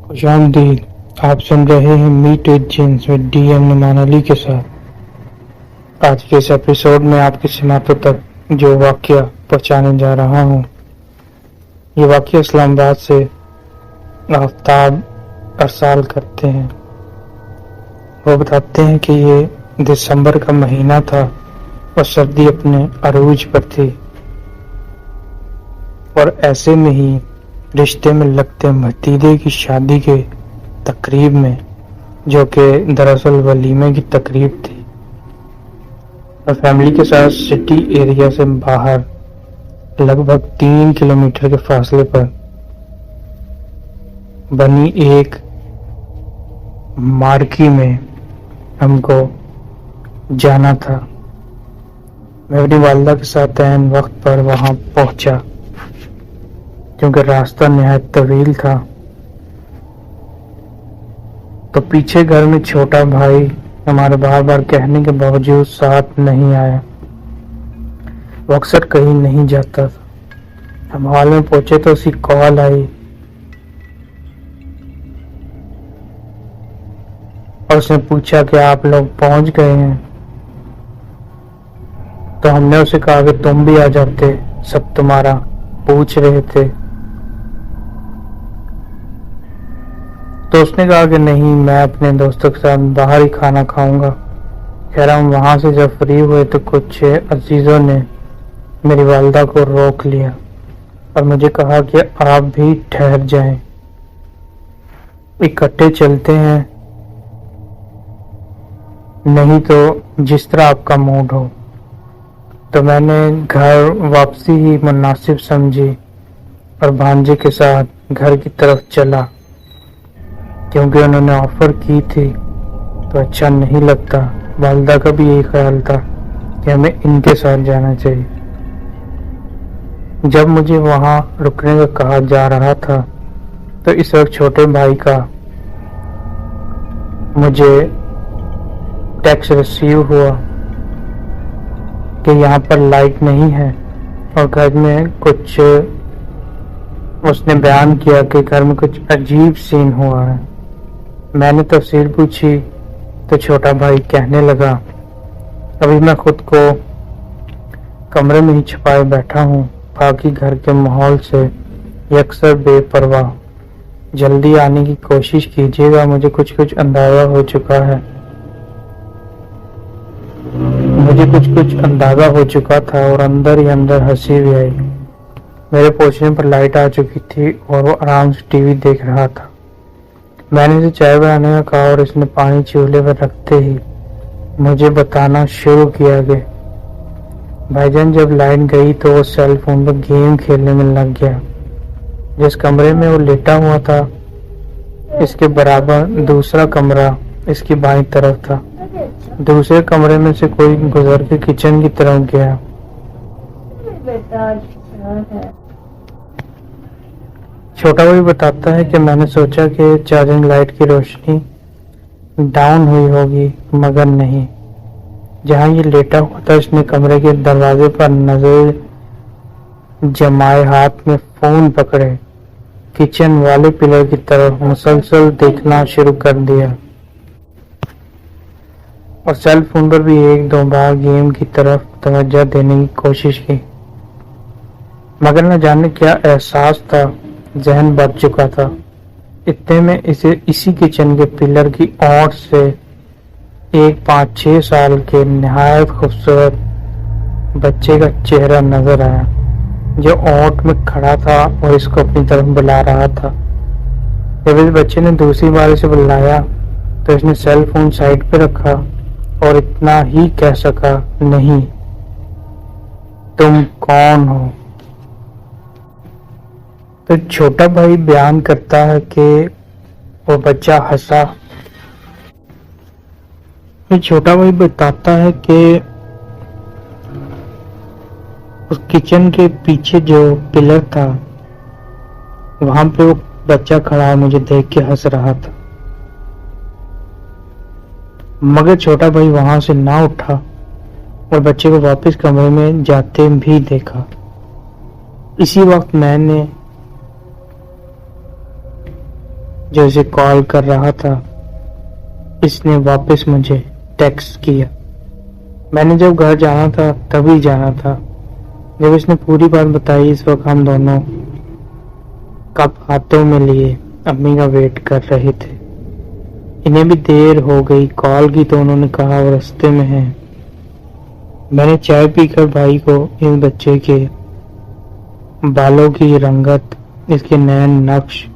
خوش آمدید. آپ سن رہے ہیں میٹ وتھ جنس ود ڈی ایم نعمان علی کے ساتھ. آج کے اس ایپیسوڈ میں آپ کی سماعتوں تک جو واقعہ پہنچانے جا رہا ہوں، یہ واقعہ اسلام آباد سے آفتاب ارسال کرتے ہیں. وہ بتاتے ہیں کہ یہ دسمبر کا مہینہ تھا اور سردی اپنے عروج پر تھی، اور ایسے میں ہی رشتے میں لگتے بھتیجے کی شادی کے تقریب میں، جو کہ دراصل ولیمے کی تقریب تھی، اور فیملی کے ساتھ سٹی ایریا سے باہر لگ بھگ 3 کلومیٹر کے فاصلے پر بنی ایک مارکی میں ہم کو جانا تھا. میں اپنی والدہ کے ساتھ عین وقت پر وہاں پہنچا کیونکہ راستہ نہایت طویل تھا. تو پیچھے گھر میں چھوٹا بھائی ہمارے بار بار کہنے کے باوجود ساتھ نہیں آیا. وہ اکثر کہیں نہیں جاتا تھا. ہم ہال میں پہنچے تو اسی کال آئی اور اس نے پوچھا کہ آپ لوگ پہنچ گئے ہیں. تو ہم نے اسے کہا کہ تم بھی آ جاتے، سب تمہارا پوچھ رہے تھے. تو اس نے کہا کہ نہیں، میں اپنے دوستوں کے ساتھ باہر ہی کھانا کھاؤں گا. خیر، ہم وہاں سے جب فری ہوئے تو کچھ عزیزوں نے میری والدہ کو روک لیا اور مجھے کہا کہ آپ بھی ٹھہر جائیں، اکٹھے چلتے ہیں، نہیں تو جس طرح آپ کا موڈ ہو. تو میں نے گھر واپسی ہی مناسب سمجھی اور بھانجے کے ساتھ گھر کی طرف چلا، کیونکہ انہوں نے آفر کی تھی تو اچھا نہیں لگتا. والدہ کا بھی یہی خیال تھا کہ ہمیں ان کے ساتھ جانا چاہیے. جب مجھے وہاں رکنے کا کہا جا رہا تھا تو اس وقت چھوٹے بھائی کا مجھے ٹیکسٹ ریسیو ہوا کہ یہاں پر لائٹ نہیں ہے اور گھر میں کچھ، اس نے بیان کیا کہ گھر میں کچھ عجیب سین ہوا ہے. میں نے تفصیل پوچھی تو چھوٹا بھائی کہنے لگا، ابھی میں خود کو کمرے میں ہی چھپائے بیٹھا ہوں، باقی گھر کے ماحول سے یکسر بے پرواہ. جلدی آنے کی کوشش کیجیے گا، مجھے کچھ اندازہ ہو چکا ہے. مجھے کچھ اندازہ ہو چکا تھا اور اندر ہی اندر ہنسی بھی آئی. میرے پہنچنے پر لائٹ آ چکی تھی اور وہ آرام سے ٹی وی دیکھ رہا تھا. میں نے اسے چائے بنانے کا کہا اور اس نے پانی چولہے پر رکھتے ہی مجھے بتانا شروع کیا کہ بھائی جان، جب لائٹ گئی تو وہ سیل فون پر گیم کھیلنے میں لگ گیا. جس کمرے میں وہ لیٹا ہوا تھا اس کے برابر دوسرا کمرہ اس کی بائیں طرف تھا. دوسرے کمرے میں سے کوئی گزر کے کچن کی طرف گیا. چھوٹا بھائی بتاتا ہے کہ میں نے سوچا کہ چارجنگ لائٹ کی روشنی ڈاؤن ہوئی ہوگی، مگر نہیں. جہاں یہ لیٹا ہوا تھا اس نے کمرے کے دروازے پر نظر جمائے ہاتھ میں فون پکڑے کچن والے پلر کی طرف مسلسل دیکھنا شروع کر دیا اور سیل فون پر بھی 1-2 بار گیم کی طرف توجہ دینے کی کوشش کی. مگر نہ جانے کیا احساس تھا، ذہن بھر چکا تھا. اتنے میں اسے اسی کچن کے پلر کی اوٹ سے ایک 5-6 سال کے نہایت خوبصورت بچے کا چہرہ نظر آیا، جو اوٹ میں کھڑا تھا اور اس کو اپنی طرف بلا رہا تھا. جب اس بچے نے دوسری بار اسے بلایا تو اس نے سیل فون سائڈ پہ رکھا اور اتنا ہی کہہ سکا، نہیں، تم کون ہو؟ تو چھوٹا بھائی بیان کرتا ہے کہ وہ بچہ ہنسا. چھوٹا بھائی بتاتا ہے کہ اس کچن کے پیچھے جو پلر تھا وہاں پہ وہ بچہ کھڑا مجھے دیکھ کے ہنس رہا تھا. مگر چھوٹا بھائی وہاں سے نہ اٹھا اور بچے کو واپس کمرے میں جاتے بھی دیکھا. اسی وقت میں نے جو اسے کال کر رہا تھا اس نے واپس مجھے ٹیکسٹ کیا۔ میں نے جب گھر جانا تھا تبھی جانا تھا۔ جب اس نے پوری بات بتائی، اس وقت ہم دونوں کپ ہاتھوں میں لیے امی کا ویٹ کر رہے تھے۔ انہیں بھی دیر ہو گئی کال کی تو انہوں نے کہا وہ رستے میں ہیں۔ میں نے چائے پی کر بھائی کو اس بچے کے بالوں کی رنگت، اس کے نین نقش،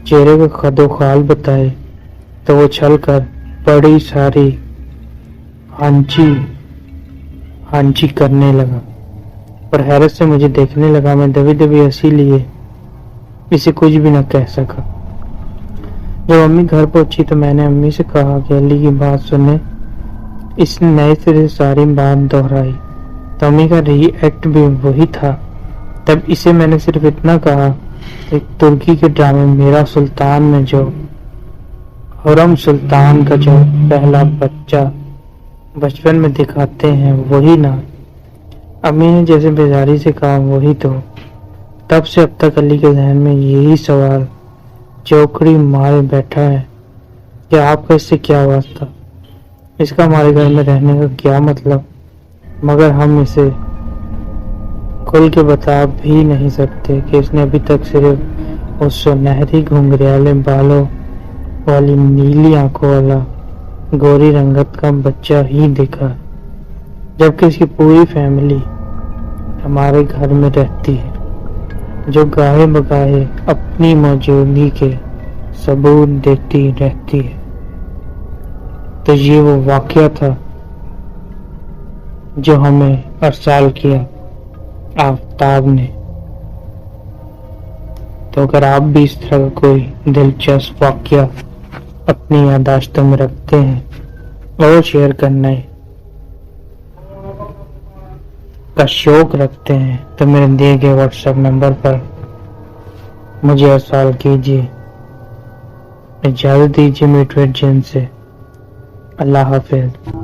چہرے کا خد و خال بتائے تو وہ چھل کر بڑی ساری ہانچی کرنے لگا اور حیرت سے مجھے دیکھنے لگا۔ میں دبی دبی ہنسی لیے اسے کچھ بھی نہ کہہ سکا۔ جب امی گھر پہنچی تو میں نے امی سے کہا کہ علی کی بات سنے۔ اس نے نئے سرے سے ساری بات دہرائی تو امی کا ری ایکٹ بھی وہی تھا۔ تب اسے میں نے صرف اتنا کہا، ایک ترکی کے ڈرامے میرا سلطان میں جو حرم سلطان کا جو پہلا بچہ بچپن میں دکھاتے ہیں وہی نا۔ امی نے جیسے بیزاری سے کہا وہی تو۔ تب سے اب تک علی کے ذہن میں یہی سوال چوکڑی مارے بیٹھا ہے کہ آپ کا اس سے کیا واسطہ، اس کا ہمارے گھر میں رہنے کا کیا مطلب؟ مگر ہم اسے کھل کے بتا بھی نہیں سکتے کہ اس نے ابھی تک صرف اس سنہری گھنگریالے بالوں والی نیلی آنکھوں والا گوری رنگت کا بچہ ہی دیکھا، جبکہ اس کی پوری فیملی ہمارے گھر میں رہتی ہے جو گاہے بگاہے اپنی موجودگی کے ثبوت دیتی رہتی ہے۔ تو یہ وہ واقعہ تھا جو ہمیں ارسال کیا آفتاب نے۔ تو اگر آپ بھی اس طرح کا کوئی دلچسپ واقعہ اپنی یادداشتوں میں رکھتے ہیں اور شیئر کرنے کا شوق رکھتے ہیں تو میرے دیے گئے واٹس ایپ نمبر پر مجھے ارسال کیجیے۔ اجازت دیجیے میٹویٹ جن سے۔ اللہ حافظ۔